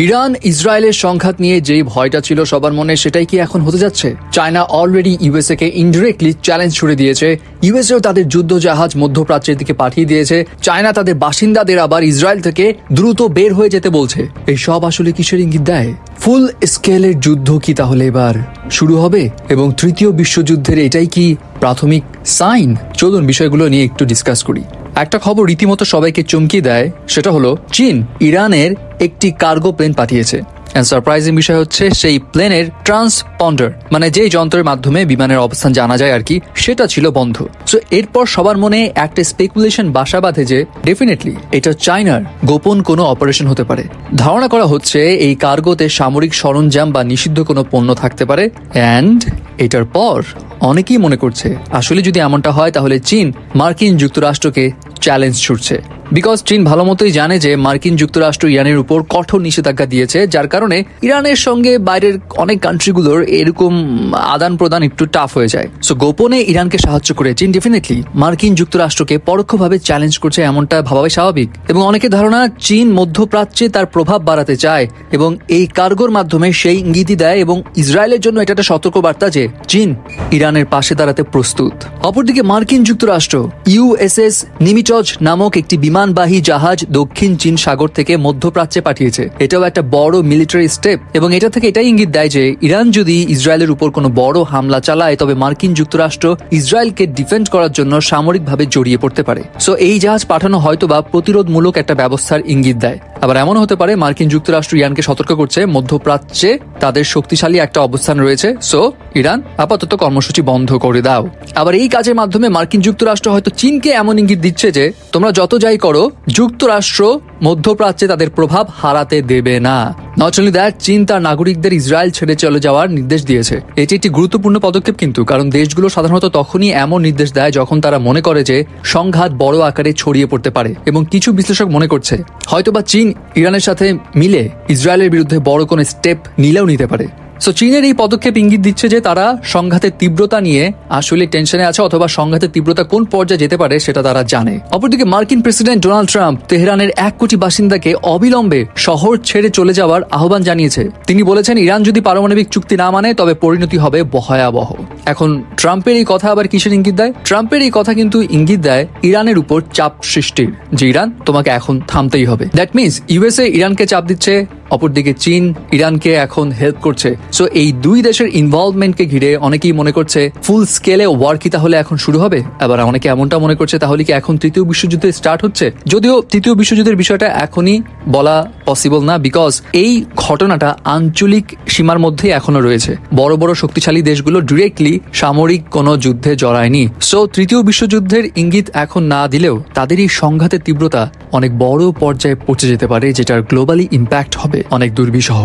Iran ইসরায়েলের সংঘাত নিয়ে যেই ভয়টা ছিল সবার মনে, সেটাই কি এখন হতে যাচ্ছে? চায়না অলরেডি ইউএসএ কে ইনডিরেক্টলি চ্যালেঞ্জ ছুড়ে দিয়েছে। ইউএসএও তাদের যুদ্ধ জাহাজ মধ্যপ্রাচ্যের দিকে পাঠিয়ে দিয়েছে। চায়না তাদের বাসিন্দাদের আবার ইসরায়েল থেকে দ্রুত বের হয়ে যেতে বলছে। এই সব আসলে কিসের ইঙ্গিত দেয়? ফুল স্কেলের যুদ্ধ কি তাহলে এবার শুরু হবে? এবং তৃতীয় বিশ্বযুদ্ধের এটাই কি প্রাথমিক সাইন? চলুন বিষয়গুলো নিয়ে একটু ডিসকাস করি। একটা খবর রীতিমতো সবাইকে চমকিয়ে দেয়, সেটা হলো চীন ইরানের একটি কার্গো প্লেন পাঠিয়েছে। সারপ্রাইজিং বিষয় হচ্ছে সেই প্লেনের ট্রান্সপন্ডার, মানে যে যন্ত্রের মাধ্যমে বিমানের অবস্থান জানা যায় আর কি, সেটা ছিল বন্ধ। সো এরপর সবার মনে একটা স্পেকুলেশন বাসা বাঁধে যে ডেফিনেটলি এটা চায়নার গোপন কোনো অপারেশন হতে পারে। ধারণা করা হচ্ছে এই কার্গোতে সামরিক সরঞ্জাম বা নিষিদ্ধ কোনো পণ্য থাকতে পারে। অ্যান্ড এটার পর অনেকেই মনে করছে আসলে যদি এমনটা হয় তাহলে চীন মার্কিন যুক্তরাষ্ট্রকে চ্যালেঞ্জ ছুটছে। বিকজ চীন ভালো মতোই জানে যে মার্কিন যুক্তরাষ্ট্র ইরানের উপর কঠোর নিষেধাজ্ঞা দিয়েছে, যার কারণে ইরানের সঙ্গে বাইরের অনেক কান্ট্রিগুলোর এরকম আদান প্রদান একটু টাফ হয়ে যায়। সো গোপনে ইরানকে সাহায্য করে চীন ডেফিনেটলি মার্কিন যুক্তরাষ্ট্রকে পরোক্ষভাবে চ্যালেঞ্জ করছে, এমনটা ভাবাই স্বাভাবিক। এবং অনেকের ধারণা চীন মধ্যপ্রাচ্যে তার প্রভাব বাড়াতে চায় এবং এই কার্গোর মাধ্যমে সেই ইঙ্গিতই দেয় এবং ইসরায়েলের জন্য এটা একটা সতর্কবার্তা যে চীন ইরানের পাশে দাঁড়াতে প্রস্তুত। অপরদিকে মার্কিন যুক্তরাষ্ট্র ইউএসএস নিমিটজ নামক একটি বিমানবাহী জাহাজ দক্ষিণ চীন সাগর থেকে মধ্যপ্রাচ্যে পাঠিয়েছে। এটাও একটা বড় মিলিটারি স্টেপ এবং এটা থেকে এটাই ইঙ্গিত দেয় যে ইরান যদি ইসরায়েলের উপর কোনো বড় হামলা চালায় তবে মার্কিন যুক্তরাষ্ট্র ইসরায়েলকে ডিফেন্ড করার জন্য সামরিকভাবে জড়িয়ে পড়তে পারে। সো এই জাহাজ পাঠানো হয়তোবা প্রতিরোধমূলক একটা ব্যবস্থার ইঙ্গিত দেয়। আবার এমন হতে পারে মার্কিন যুক্তরাষ্ট্র ইরানকে সতর্ক করছে মধ্যপ্রাচ্যে তাদের শক্তিশালী একটা অবস্থান রয়েছে, সো ইরান আপাতত কর্মসূচি বন্ধ করে দাও। আবার এই কাজের মাধ্যমে মার্কিন যুক্তরাষ্ট্র হয়তো চীনকে এমন ইঙ্গিত দিচ্ছে যে তোমরা যত যাই করো, যুক্তরাষ্ট্র মধ্যপ্রাচ্যে তাদের প্রভাব হারাতে দেবে না। নট অনলি দ্যাট, চীন তার নাগরিকদের ইসরায়েল ছেড়ে চলে যাওয়ার নির্দেশ দিয়েছে। এটি একটি গুরুত্বপূর্ণ পদক্ষেপ কিন্তু, কারণ দেশগুলো সাধারণত তখনই এমন নির্দেশ দেয় যখন তারা মনে করে যে সংঘাত বড় আকারে ছড়িয়ে পড়তে পারে। এবং কিছু বিশ্লেষক মনে করছে হয়তোবা চীন ইরানের সাথে মিলে ইসরায়েলের বিরুদ্ধে বড় কোনো স্টেপ নিলেও নিতে পারে। সো চীনের এই পদক্ষেপ ইঙ্গিত দিচ্ছে যে তারা সংঘাতের তীব্রতা নিয়ে আসলে টেনশনে আছে, অথবা সংঘাতের তীব্রতা কোন পর্যায়ে যেতে পারে সেটা তারা জানে। অপরদিকে মার্কিন প্রেসিডেন্ট ডোনাল্ড ট্রাম্প তেহরানের 1 কোটি বাসিন্দাকে অবিলম্বে শহর ছেড়ে চলে যাওয়ার আহ্বান জানিয়েছে। তিনি বলেছেন ইরান যদি পারমাণবিক চুক্তি না মানে তবে পরিণতি হবে ভয়াবহ। এখন ট্রাম্পের এই কথা আবার কিসের ইঙ্গিত দেয়? ট্রাম্পের এই কথা কিন্তু ইঙ্গিত দেয় ইরানের উপর চাপ সৃষ্টির, যে ইরান তোমাকে এখন থামতেই হবে। দ্যাট মিনস ইউএসএ ইরানকে চাপ দিচ্ছে, অপরদিকে চীন ইরানকে এখন হেল্প করছে। সো এই দুই দেশের ইনভলভমেন্টকে ঘিরে অনেকেই মনে করছে ফুল স্কেলে ওয়ার কি তাহলে এখন শুরু হবে। আবার অনেকে এমনটা মনে করছে তাহলে কি এখন তৃতীয় বিশ্বযুদ্ধ স্টার্ট হচ্ছে। যদিও তৃতীয় বিশ্বযুদ্ধের বিষয়টা এখনই বলা পসিবল না, বিকজ এই ঘটনাটা আঞ্চলিক সীমার মধ্যেই এখনো রয়েছে। বড় বড় শক্তিশালী দেশগুলো ডিরেক্টলি সামরিক কোনো যুদ্ধে জড়ায়নি। সো তৃতীয় বিশ্বযুদ্ধের ইঙ্গিত এখন না দিলেও তাদের এই সংঘাতের তীব্রতা অনেক বড় পর্যায়ে পৌঁছে যেতে পারে, যেটার গ্লোবালি ইম্প্যাক্ট হবে অনেক দুর্বিষহ।